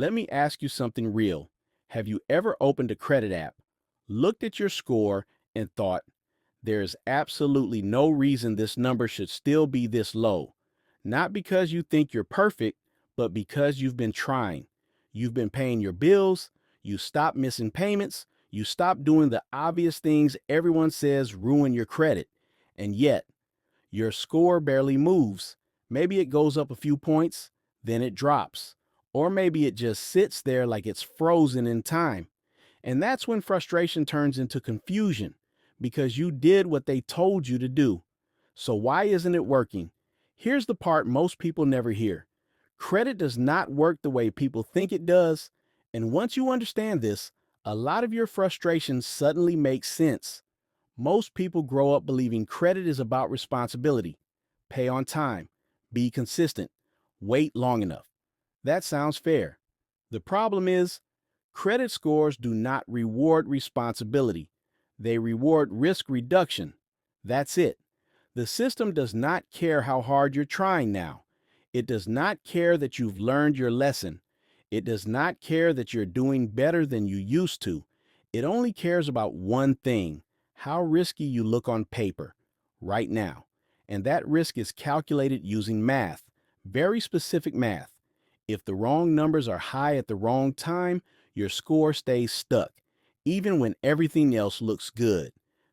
Let me ask you something real. Have you ever opened a credit app, looked at your score, and thought, there is absolutely no reason this number should still be this low? Not because you think you're perfect, but because you've been trying. You've been paying your bills, you stopped missing payments, you stopped doing the obvious things everyone says ruin your credit. And yet, your score barely moves. Maybe it goes up a few points, then it drops. Or maybe it just sits there like it's frozen in time. And that's when frustration turns into confusion because you did what they told you to do. So why isn't it working? Here's the part most people never hear. Credit does not work the way people think it does. And once you understand this, a lot of your frustrations suddenly make sense. Most people grow up believing credit is about responsibility. Pay on time, be consistent, wait long enough. That sounds fair. The problem is, credit scores do not reward responsibility. They reward risk reduction. That's it. The system does not care how hard you're trying now. It does not care that you've learned your lesson. It does not care that you're doing better than you used to. It only cares about one thing: how risky you look on paper right now. And that risk is calculated using math, very specific math. If the wrong numbers are high at the wrong time, your score stays stuck, even when everything else looks good.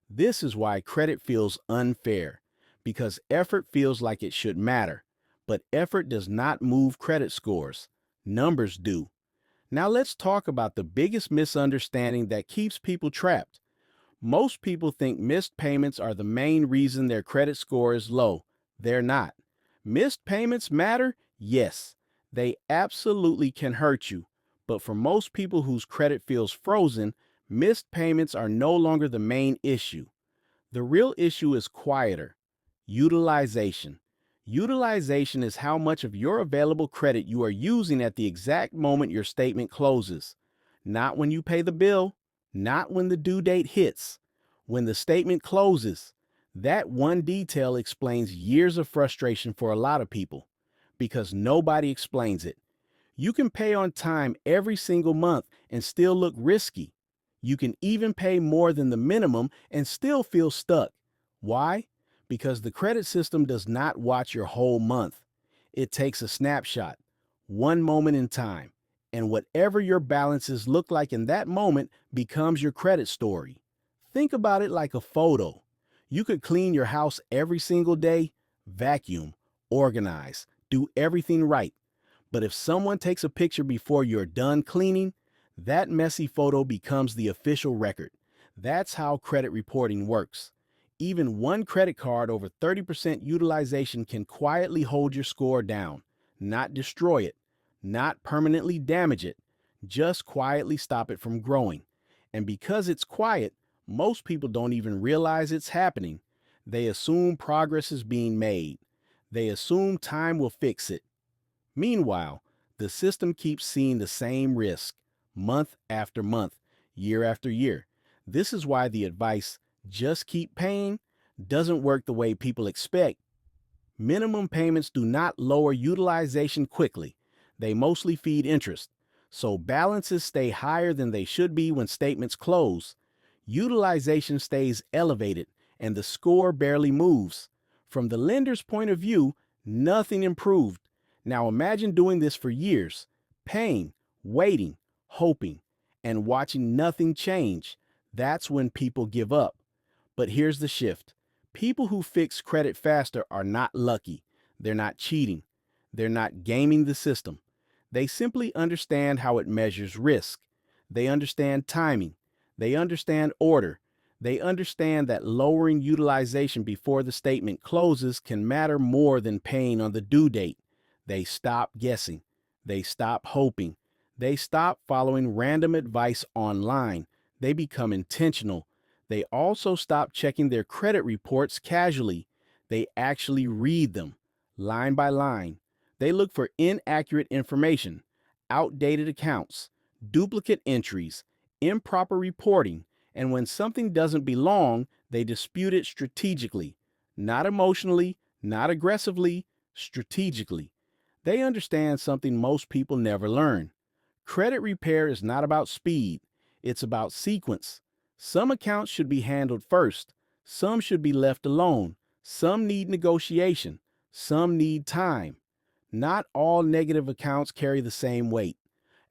This is why credit feels unfair, because effort feels like it should matter. But effort does not move credit scores. Numbers do. Now let's talk about the biggest misunderstanding that keeps people trapped. Most people think missed payments are the main reason their credit score is low. They're not. Missed payments matter? Yes. They absolutely can hurt you. But for most people whose credit feels frozen, missed payments are no longer the main issue. The real issue is quieter: utilization. Utilization is how much of your available credit you are using at the exact moment your statement closes. Not when you pay the bill, not when the due date hits. When the statement closes, that one detail explains years of frustration for a lot of people because nobody explains it. You can pay on time every single month and still look risky. You can even pay more than the minimum and still feel stuck. Why? Because the credit system does not watch your whole month. It takes a snapshot, one moment in time, and whatever your balances look like in that moment becomes your credit story. Think about it like a photo. You could clean your house every single day, vacuum, organize, do everything right. But if someone takes a picture before you're done cleaning, that messy photo becomes the official record. That's how credit reporting works. Even one credit card over 30% utilization can quietly hold your score down, not destroy it, not permanently damage it, just quietly stop it from growing. And because it's quiet, most people don't even realize it's happening. They assume progress is being made. They assume time will fix it. Meanwhile, the system keeps seeing the same risk, month after month, year after year. This is why the advice, just keep paying, doesn't work the way people expect. Minimum payments do not lower utilization quickly. They mostly feed interest. So balances stay higher than they should be when statements close. Utilization stays elevated and the score barely moves. From the lender's point of view, nothing improved. Now imagine doing this for years, paying, waiting, hoping, and watching nothing change. That's when people give up. But here's the shift. People who fix credit faster are not lucky. They're not cheating. They're not gaming the system. They simply understand how it measures risk. They understand timing. They understand order. They understand that lowering utilization before the statement closes can matter more than paying on the due date. They stop guessing. They stop hoping. They stop following random advice online. They become intentional. They also stop checking their credit reports casually. They actually read them, line by line. They look for inaccurate information, outdated accounts, duplicate entries, improper reporting, and when something doesn't belong, they dispute it strategically, not emotionally, not aggressively, strategically. They understand something most people never learn. Credit repair is not about speed, it's about sequence. Some accounts should be handled first, some should be left alone, some need negotiation, some need time. Not all negative accounts carry the same weight.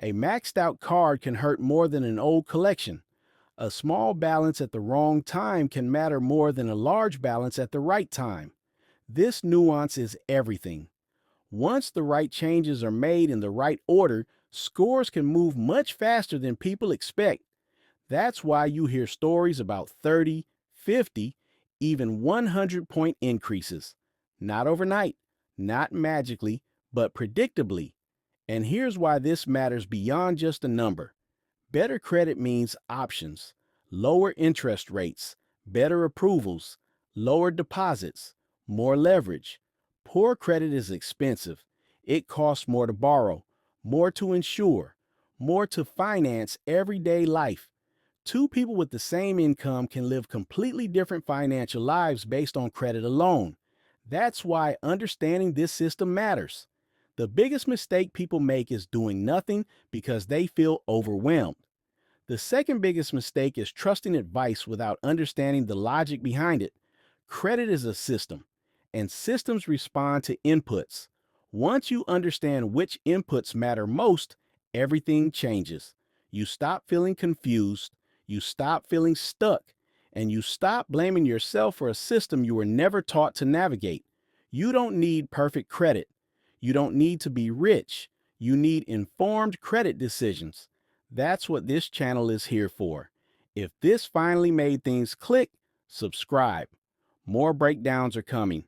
A maxed out card can hurt more than an old collection. A small balance at the wrong time can matter more than a large balance at the right time. This nuance is everything. Once the right changes are made in the right order, scores can move much faster than people expect. That's why you hear stories about 30, 50, even 100-point increases. Not overnight, not magically, but predictably. And here's why this matters beyond just a number. Better credit means options, lower interest rates, better approvals, lower deposits, more leverage. Poor credit is expensive. It costs more to borrow, more to insure, more to finance everyday life. Two people with the same income can live completely different financial lives based on credit alone. That's why understanding this system matters. The biggest mistake people make is doing nothing because they feel overwhelmed. The second biggest mistake is trusting advice without understanding the logic behind it. Credit is a system, and systems respond to inputs. Once you understand which inputs matter most, everything changes. You stop feeling confused, you stop feeling stuck, and you stop blaming yourself for a system you were never taught to navigate. You don't need perfect credit. You don't need to be rich. You need informed credit decisions. That's what this channel is here for. If this finally made things click, subscribe. More breakdowns are coming.